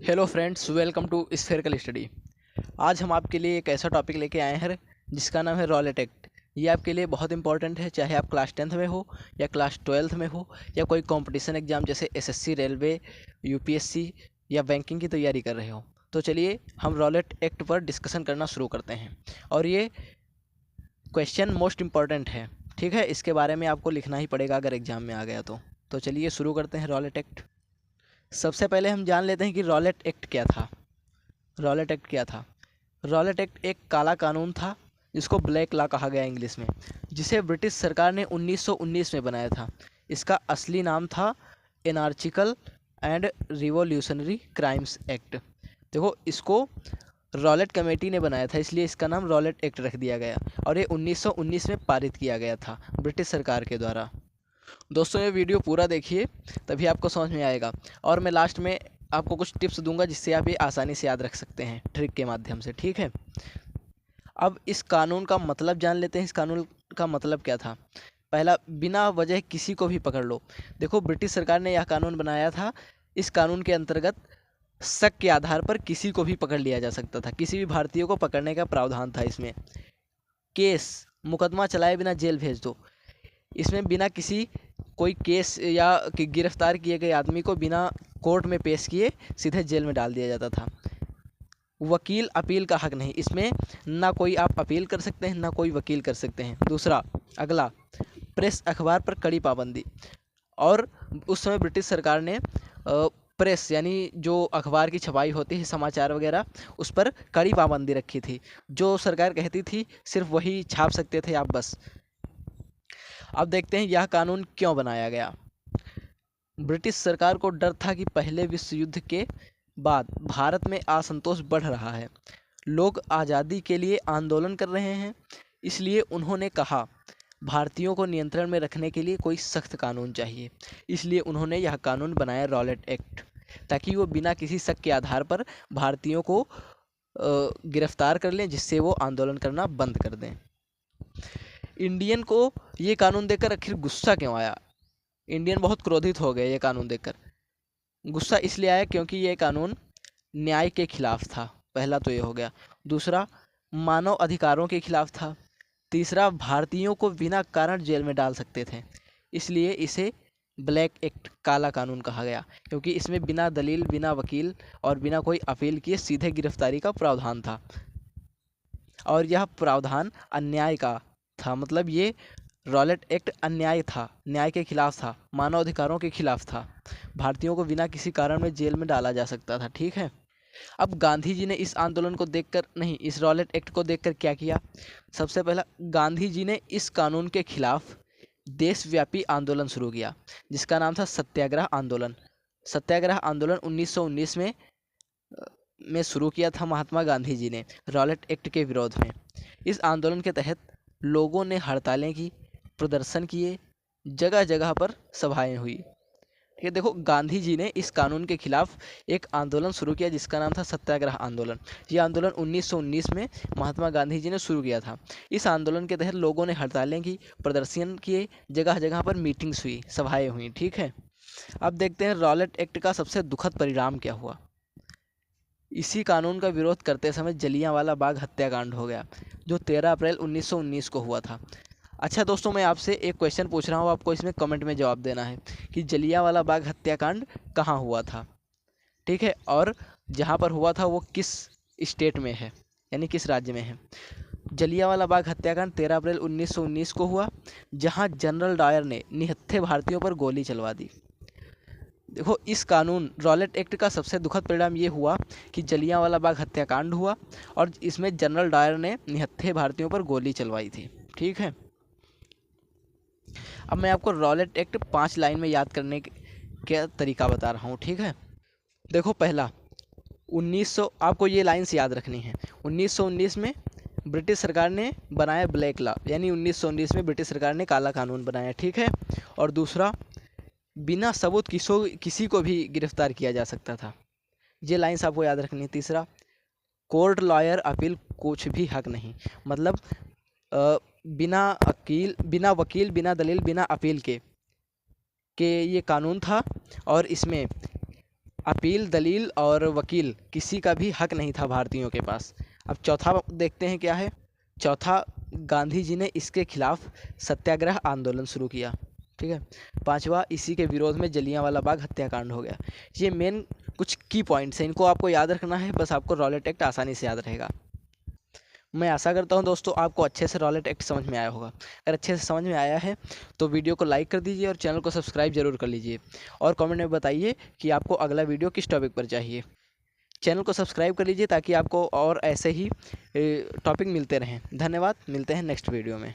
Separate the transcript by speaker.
Speaker 1: Hello friends, welcome to spherical study. आज हम आपके लिए एक ऐसा टॉपिक लेके आए हैं जिसका नाम है रॉलेट एक्ट। ये आपके लिए बहुत इंपॉर्टेंट है, चाहे आप क्लास 10th में हो या क्लास 12th में हो या कोई कंपटीशन एग्जाम जैसे एसएससी, रेलवे, यूपीएससी या बैंकिंग की तैयारी कर रहे हो। तो चलिए हम रॉलेट एक्ट पर डिस्कशन करना शुरू करते हैं। और ये क्वेश्चन मोस्ट इम्पॉर्टेंट है, ठीक है। इसके बारे में आपको लिखना ही पड़ेगा अगर एग्जाम में आ गया तो चलिए शुरू करते हैं रॉलेट एक्ट। सबसे पहले हम जान लेते हैं कि रॉलेट एक्ट क्या था। रॉलेट एक्ट क्या था? रॉलेट एक्ट एक काला कानून था जिसको ब्लैक लॉ कहा गया इंग्लिश में, जिसे ब्रिटिश सरकार ने 1919 में बनाया था। इसका असली नाम था एनार्चिकल एंड रिवॉल्यूशनरी क्राइम्स एक्ट। देखो, इसको रॉलेट कमेटी ने बनाया था, इसलिए इसका नाम रॉलेट एक्ट रख दिया गया और ये 1919 में पारित किया गया था ब्रिटिश सरकार के द्वारा। दोस्तों, ये वीडियो पूरा देखिए, तभी आपको समझ में आएगा। और मैं लास्ट में आपको कुछ टिप्स दूंगा जिससे आप ये आसानी से याद रख सकते हैं ट्रिक के माध्यम से, ठीक है। अब इस कानून का मतलब जान लेते हैं। इस कानून का मतलब क्या था? पहला, बिना वजह किसी को भी पकड़ लो। देखो, ब्रिटिश सरकार ने यह कानून बनाया था। इस कानून के अंतर्गत शक के आधार पर किसी को भी पकड़ लिया जा सकता था, किसी भी भारतीय को पकड़ने का प्रावधान था इसमें। केस, मुकदमा चलाए बिना जेल भेज दो। इसमें बिना किसी कोई केस या कि गिरफ्तार किए गए आदमी को बिना कोर्ट में पेश किए सीधे जेल में डाल दिया जाता था। वकील अपील का हक नहीं, इसमें ना कोई आप अपील कर सकते हैं ना कोई वकील कर सकते हैं। दूसरा, अगला, प्रेस अखबार पर कड़ी पाबंदी। और उस समय ब्रिटिश सरकार ने प्रेस यानी जो अखबार की छपाई होती है, समाचार वगैरह, उस पर कड़ी पाबंदी रखी थी। जो सरकार कहती थी सिर्फ वही छाप सकते थे आप, बस। अब देखते हैं यह कानून क्यों बनाया गया। ब्रिटिश सरकार को डर था कि पहले विश्व युद्ध के बाद भारत में असंतोष बढ़ रहा है, लोग आज़ादी के लिए आंदोलन कर रहे हैं। इसलिए उन्होंने कहा भारतीयों को नियंत्रण में रखने के लिए कोई सख्त कानून चाहिए। इसलिए उन्होंने यह कानून बनाया, रॉलेट एक्ट, ताकि वो बिना किसी शक के आधार पर भारतीयों को गिरफ्तार कर लें, जिससे वो आंदोलन करना बंद कर दें। इंडियन को ये कानून देखकर आखिर गुस्सा क्यों आया? इंडियन बहुत क्रोधित हो गए ये कानून देखकर। गुस्सा इसलिए आया क्योंकि ये कानून न्याय के खिलाफ था। पहला तो ये हो गया। दूसरा, मानव अधिकारों के खिलाफ था। तीसरा, भारतीयों को बिना कारण जेल में डाल सकते थे, इसलिए इसे ब्लैक एक्ट, काला कानून कहा गया, क्योंकि इसमें बिना दलील, बिना वकील और बिना कोई अपील किए सीधे गिरफ्तारी का प्रावधान था। और यह प्रावधान अन्याय का था, मतलब ये रॉलेट एक्ट अन्याय था, न्याय के खिलाफ था, मानव अधिकारों के खिलाफ था। भारतीयों को बिना किसी कारण में जेल में डाला जा सकता था, ठीक है। अब गांधी जी ने इस आंदोलन को देखकर, नहीं, इस रॉलेट एक्ट को देखकर क्या किया? सबसे पहला, गांधी जी ने इस कानून के खिलाफ देशव्यापी आंदोलन शुरू किया, जिसका नाम था सत्याग्रह आंदोलन। सत्याग्रह आंदोलन 1919 में शुरू किया था महात्मा गांधी जी ने, रॉलेट एक्ट के विरोध में। इस आंदोलन के तहत लोगों ने हड़तालें की, प्रदर्शन किए, जगह जगह पर सभाएं हुई। ठीक है, देखो, गांधी जी ने इस कानून के खिलाफ एक आंदोलन शुरू किया जिसका नाम था सत्याग्रह आंदोलन। ये आंदोलन 1919 में महात्मा गांधी जी ने शुरू किया था। इस आंदोलन के तहत लोगों ने हड़तालें की, प्रदर्शन किए, जगह जगह पर मीटिंग्स हुई, सभाएं हुई, ठीक है। अब देखते हैं रॉलेट एक्ट का सबसे दुखद परिणाम क्या हुआ। इसी कानून का विरोध करते समय जलियांवाला बाग हत्याकांड हो गया, जो 13 अप्रैल 1919 को हुआ था। अच्छा दोस्तों, मैं आपसे एक क्वेश्चन पूछ रहा हूँ, आपको इसमें कमेंट में जवाब देना है कि जलियांवाला बाग हत्याकांड कहाँ हुआ था, ठीक है, और जहाँ पर हुआ था वो किस स्टेट में है, यानी किस राज्य में है। जलियांवाला बाग हत्याकांड 13 अप्रैल 1919 को हुआ, जहाँ जनरल डायर ने निहत्थे भारतीयों पर गोली चलवा दी। देखो, इस कानून रॉलेट एक्ट का सबसे दुखद परिणाम ये हुआ कि जलियांवाला बाग हत्याकांड हुआ और इसमें जनरल डायर ने निहत्थे भारतीयों पर गोली चलवाई थी, ठीक है। अब मैं आपको रॉलेट एक्ट 5 लाइन में याद करने का तरीका बता रहा हूँ, ठीक है। देखो, पहला, 1900, आपको ये लाइन्स याद रखनी है। 1919 में ब्रिटिश सरकार ने बनाया ब्लैक लॉ, यानी 1919 में ब्रिटिश सरकार ने काला कानून बनाया, ठीक है। और दूसरा, बिना सबूत किसी को भी गिरफ्तार किया जा सकता था, ये लाइन्स आपको याद रखनी है। तीसरा, कोर्ट, लॉयर, अपील कुछ भी हक नहीं, मतलब बिना वकील, बिना दलील, बिना अपील के ये कानून था। और इसमें अपील, दलील और वकील किसी का भी हक नहीं था भारतीयों के पास। अब चौथा देखते हैं क्या है। चौथा, गांधी जी ने इसके खिलाफ सत्याग्रह आंदोलन शुरू किया। ठीक है। पांचवा, इसी के विरोध में जलियांवाला बाग हत्याकांड हो गया। ये मेन कुछ की पॉइंट्स हैं, इनको आपको याद रखना है, बस आपको रॉलेट एक्ट आसानी से याद रहेगा। मैं आशा करता हूं दोस्तों आपको अच्छे से रॉलेट एक्ट समझ में आया होगा। अगर अच्छे से समझ में आया है तो वीडियो को लाइक कर दीजिए और चैनल को सब्सक्राइब जरूर कर लीजिए, और कमेंट में बताइए कि आपको अगला वीडियो किस टॉपिक पर चाहिए। चैनल को सब्सक्राइब कर लीजिए ताकि आपको और ऐसे ही टॉपिक मिलते रहें। धन्यवाद, मिलते हैं नेक्स्ट वीडियो में।